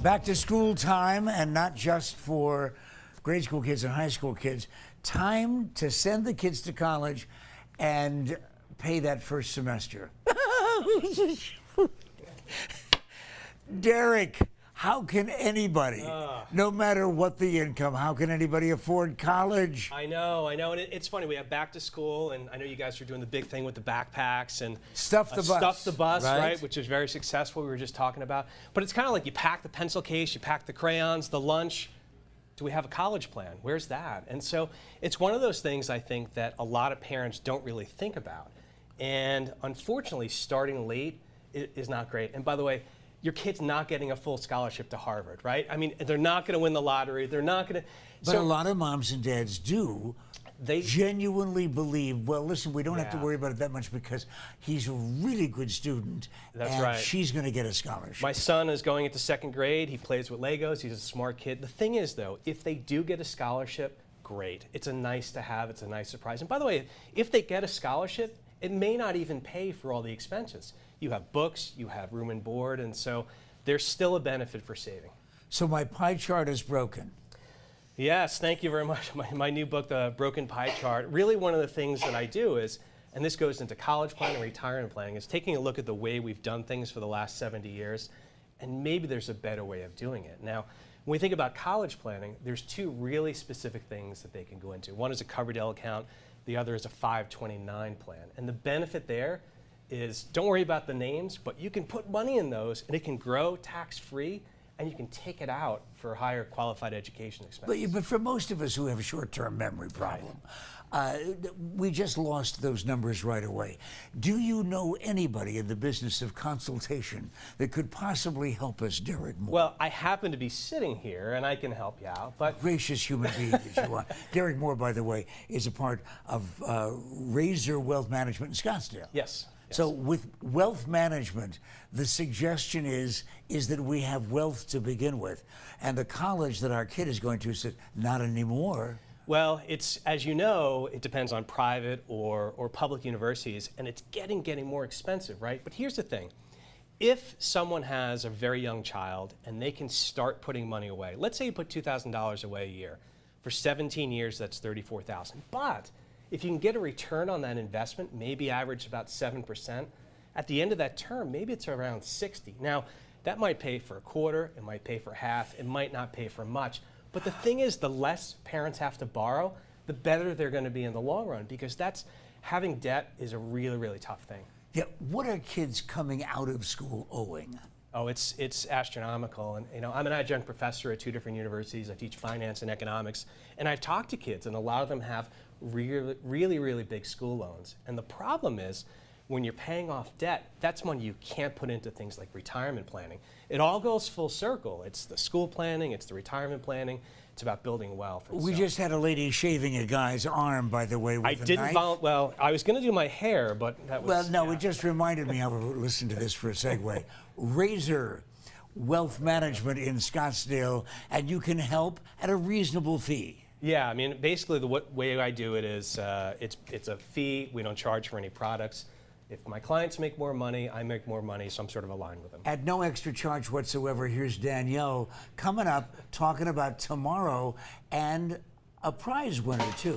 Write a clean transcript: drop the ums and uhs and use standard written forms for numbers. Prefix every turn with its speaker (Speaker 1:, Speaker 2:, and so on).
Speaker 1: Back to school time, and not just for grade school kids and high school kids. Time to send the kids to college and pay that first semester. Derek, how can anybody, no matter what the income, how can anybody afford college?
Speaker 2: I know, and it's funny. We have back to school, and I know you guys are doing the big thing with the backpacks and
Speaker 1: Stuff the bus.
Speaker 2: Stuff the bus,
Speaker 1: right?
Speaker 2: right? Which is very successful. We were just talking about. But it's kind of like you pack the pencil case, you pack the crayons, the lunch. Do we have a college plan? Where's that? And so it's one of those things I think that a lot of parents don't really think about. And unfortunately, starting late is not great. And by the way, your kid's not getting a full scholarship to Harvard, right? I mean, they're not going to win the lottery. They're not going to.
Speaker 1: But a lot of moms and dads do. They genuinely believe, well, listen, we don't have to worry about it that much because he's a really good student.
Speaker 2: That's
Speaker 1: and
Speaker 2: right.
Speaker 1: She's going to get a scholarship.
Speaker 2: My son is going into second grade. He plays with Legos. He's a smart kid. The thing is, though, if they do get a scholarship, great. It's a nice to have. It's a nice surprise. And by the way, if they get a scholarship, it may not even pay for all the expenses. You have books, you have room and board, and so there's still a benefit for saving.
Speaker 1: So my pie chart is broken.
Speaker 2: Yes, thank you very much. My new book, The Broken Pie Chart, really one of the things that I do is, and this goes into college planning and retirement planning, is taking a look at the way we've done things for the last 70 years, and maybe there's a better way of doing it. Now, when we think about college planning, there's two really specific things that they can go into. One is a Coverdell account, the other is a 529 plan. And the benefit there is, don't worry about the names, but you can put money in those and it can grow tax-free, and you can take it out for higher qualified education expenses.
Speaker 1: But for most of us who have a short-term memory problem, we just lost those numbers right away. Do you know anybody in the business of consultation that could possibly help us, Derek Moore?
Speaker 2: Well, I happen to be sitting here, and I can help you out. But
Speaker 1: gracious human being that you are. Derek Moore, by the way, is a part of Razor Wealth Management in Scottsdale.
Speaker 2: Yes.
Speaker 1: So with wealth management, the suggestion is that we have wealth to begin with. And the college that our kid is going to said, not anymore.
Speaker 2: Well, it's, as you know, it depends on private or public universities, and it's getting more expensive, right? But here's the thing. If someone has a very young child and they can start putting money away, let's say you put $2,000 away a year. For 17 years, that's $34,000. But if you can get a return on that investment, maybe average about 7%, at the end of that term, maybe it's around 60. Now, that might pay for a quarter, it might pay for half, it might not pay for much. But the thing is, the less parents have to borrow, the better they're going to be in the long run, because having debt is a really, really tough thing.
Speaker 1: Yeah, what are kids coming out of school owing?
Speaker 2: Oh, it's astronomical. And you know, I'm an adjunct professor at 2 different universities. I teach finance and economics, and I've talked to kids, and a lot of them have really big school loans. And the problem is, when you're paying off debt, that's money you can't put into things like retirement planning. It all goes full circle. It's the school planning, it's the retirement planning, it's about building wealth.
Speaker 1: We just had a lady shaving a guy's arm, by the way, with a knife.
Speaker 2: Well, I was going to do my hair, but that was...
Speaker 1: Well, no, it just reminded me, I'll listen to this for a segue. Razor Wealth Management in Scottsdale, and you can help at a reasonable fee.
Speaker 2: Yeah, I mean, basically the way I do it is it's a fee. We don't charge for any products. If my clients make more money, I make more money, so I'm sort of aligned with them.
Speaker 1: At no extra charge whatsoever, here's Danielle coming up, talking about tomorrow and a prize winner, too.